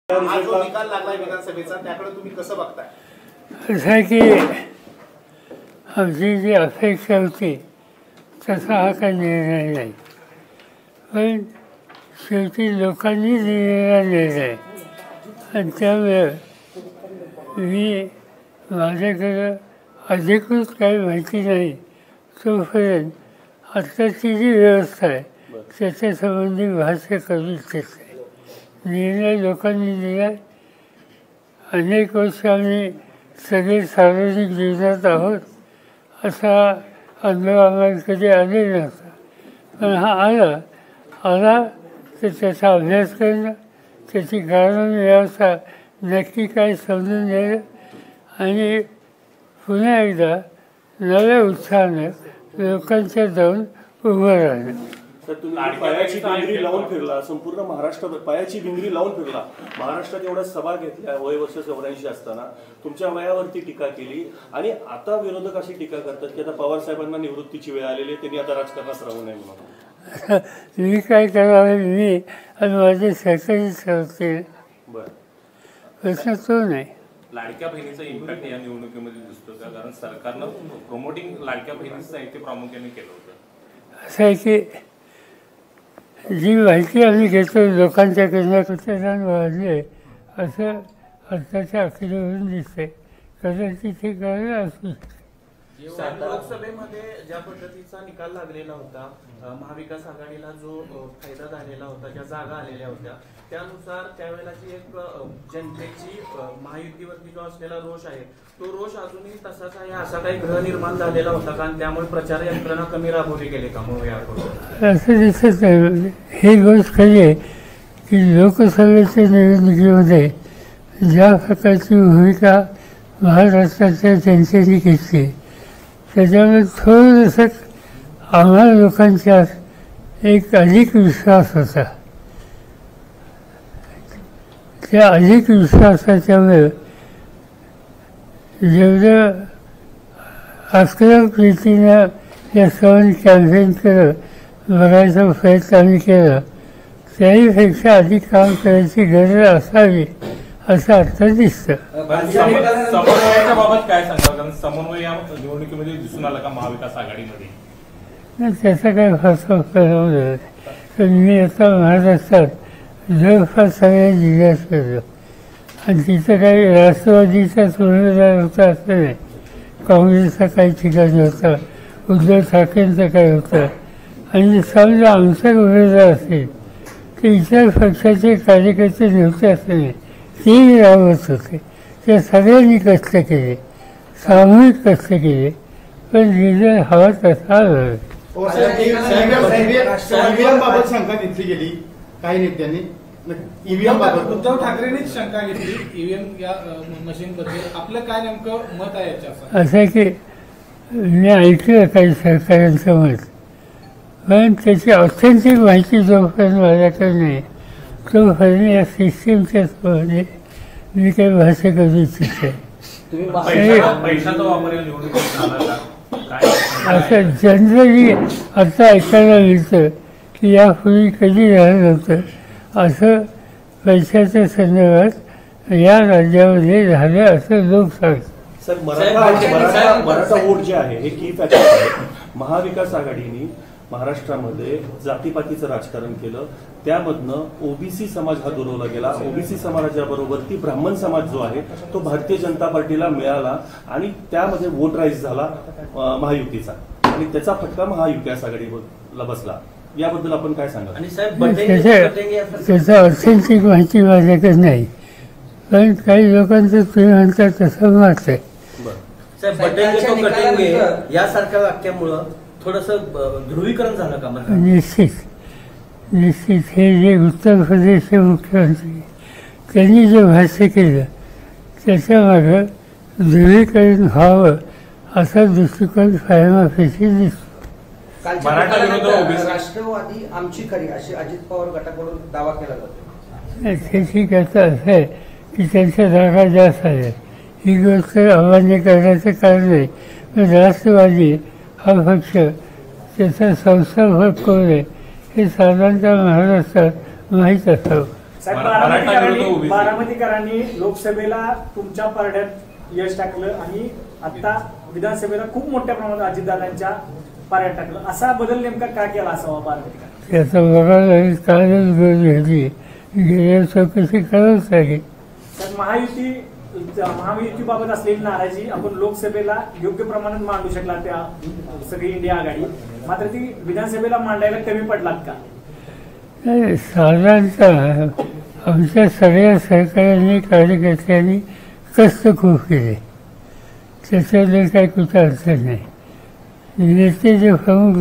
हा जो निकाल लागला विधानसभेचा त्याकडे तुम्ही कसं बघताय? असं आहे की आमची जी अपेक्षा होती तसा हा काही निर्णय नाही, पण शेवटी लोकांनी दिलेला निर्णय आणि त्यामुळे मी माझ्याकडं अधिकृत काही माहिती नाही तोपर्यंत आत्ताची जी व्यवस्था आहे त्याच्यासंबंधी भाष्य करू इच्छित नाही. निर्णय लोकांनी दिला. अनेक वर्ष आम्ही सगळे सार्वजनिक जीवनात आहोत असा अनुभव आम्हाला कधी आलेला नव्हता, पण हा आला तर त्याचा अभ्यास करणं, त्याची कारणं व्यवस्था नक्की काय समजून घ्यायला आणि पुन्हा एकदा नव्या उत्साहानं लोकांच्या जाऊन उभं राहणं. तर तुम्ही पायाची भिंगरी लावून फिरला, संपूर्ण महाराष्ट्र पायाची भिंगरी लावून फिरला, महाराष्ट्रात एवढ्या सभा घेतल्या वय वर्ष 84 असताना, तुमच्या वयावरती टीका केली आणि आता विरोधक अशी टीका करतात की आता पवार साहेबांना निवृत्तीची वेळ आलेली आहे, त्यांनी आता राजकारणात राहू नये म्हणून. मी काय करावं, मी आणि माझे सहकारी ठरवते. बरं, प्रश्न तो नाही. लाडक्या बहिणीचा इम्पॅक्ट या निवडणुकीमध्ये दिसतो का? कारण सरकारनं प्रमोटिंग लाडक्या बहिणीचं साहित्य प्रामुख्याने केलं होतं. असं आहे की जी माहिती आम्ही घेतो लोकांच्याकडनं कुठं वाढले असं आत्ताच्या अखेरीवरून दिसते. कदाचित हे कारण असू शकते. लोकसभेमध्ये ज्या पद्धतीचा निकाल लागलेला होता, महाविकास आघाडीला जो फायदा झालेला होता, ज्या जागा आलेल्या होत्या, त्यानुसार त्यावेळेलाची एक जनतेची महायुतीवरती जो असलेला रोष आहे तो रोष अजूनही तसाच आहे, असा काही ग्रह निर्माण झालेला होता का? आणि त्यामुळे प्रचार यंत्रणा कमी राबवली गेली का मग याकडून? असं दिसत नाही. ही गोष्ट खरी आहे की लोकसभेच्या निवडणुकीमध्ये ज्या प्रकारची भूमिका महाराष्ट्राच्या जनतेने घेतली त्याच्यामुळे थोडंसं आम्हाला लोकांच्यात एक अधिक विश्वास होता. त्या अधिक विश्वासाच्यामुळे जेवढं आक्रमक रीतीनं या सण कॅम्पेन केलं, बघायचा प्रयत्न आम्ही केला, त्याहीपेक्षा अधिक काम करायची गरज असावी असं अर्थ दिसतं. समन्वयाच्या बाबत काय सांगाल? कारण समन्वय या निवडणुकीमध्ये दिसून आला का महाविकास आघाडीमध्ये? नाही, त्याचा काही फारसा उपयोग नाही. पण मी आता महाराष्ट्रात जवळपास सगळ्या जिल्ह्यात फिरलो आणि तिथं काही राष्ट्रवादीचाच उमेदवार होता असं नाही, काँग्रेसचा काही ठिकाणी होता, उद्धव ठाकरेंचं काही होतं. आणि समजा आमचा उमेदवार असेल तर इतर पक्षाचे कार्यकर्ते नव्हते असं नाही, तेही राबवत होते. त्या सगळ्यांनी कष्ट केले, सामूहिक कष्ट केले, पण रिझल्ट हवा तसा आला. ईव्हीएम बाबत शंका घेतली गेली काही नेत्यांनी. ईव्हीएम बाबत उद्धव ठाकरेंनीच शंका घेतली ईव्हीएम या मशीन बद्दल. आपलं काय नेमकं मत आहे याच्यावर? असं आहे की मी ऐकलं काही सरकारांचं मत, पण त्याची ऑथेंटिक माहिती जोपर्यंत माझ्याकडे नाही तोपर्यंत या सिस्टीमच्या संबंधी मी काही भाष्य करू इच्छित नाही. पैशाचा वापर या निवडणुकीत झाला का? असं जनरली आता ऐकायला मिळतं की यापूर्वी कधी झालं नव्हतं असं पैशाच्या संदर्भात या राज्यामध्ये झालं असं लोक सांगतात. सर, मराठा वोट जे आहे हे की फॅक्टर आहे. महाविकास आघाडीने महाराष्ट्रामध्ये जातीपातीचं राजकारण केलं, त्यामधनं ओबीसी समाज हा दुरवला गेला. ओबीसी समाजाबरोबर ती ब्राह्मण समाज जो आहे तो भारतीय जनता पार्टीला मिळाला आणि त्यामध्ये वोट राईज झाला महायुतीचा आणि त्याचा फटका महाविकास आघाडीला बसला. याबद्दल आपण काय सांगाल? आणि साहेब त्याचा ऑथेंटिक माहिती माझ्याकडे नाही, पण काही लोकांचं तुम्ही म्हणतात तसं मत आहे. यासारख्या वाक्यामुळं थोडंसं ध्रुवीकरण झालं का? निश्चित हे जे उत्तर प्रदेशचे मुख्यमंत्री त्यांनी जे भाष्य केलं त्याच्यामागं ध्रुवीकरण व्हावं असा दृष्टिकोन फायमाफेशी दिसतो. राष्ट्रवादी आमची खरी अशी अजित पवार गटाकडून दावा केला जातो. त्याची कथा असं आहे की त्यांच्या जागा जास्त आल्या, ही गोष्ट अमान्य करण्याचं कारण नाही. पण राष्ट्रवादी हा पक्ष त्याचा संस्थापक कोण आहे हे साधारणतः महाराष्ट्रात माहीत असावं. साहेब, मराठा विरुद्ध OBC. बारामतीकरांनी लोकसभेला तुमच्या पारड्यात यश टाकलं आणि आता विधानसभेला खूप मोठ्या प्रमाणात अजितदादांच्या पारड्यात टाकलं. असा बदल नेमका का केला असावा बारामतीकर? त्याचा बघायला कालच गरज होती, गेल्या चौकशी करावंच लागेल. तर महायुतीबाबत असलेली नाराजी आपण लोकसभेला योग्य प्रमाणात मांडू शकला त्या सगळी इंडिया आघाडी, मात्र ती विधानसभेला मांडायला कमी पडलात का? नाही, साधारणतः आमच्या सगळ्या सहकार्यांनी कार्यकर्त्यांनी कष्ट खूप केले, त्याच्याबद्दल काही कुठं अडचण नाही. नेते जे प्रमुख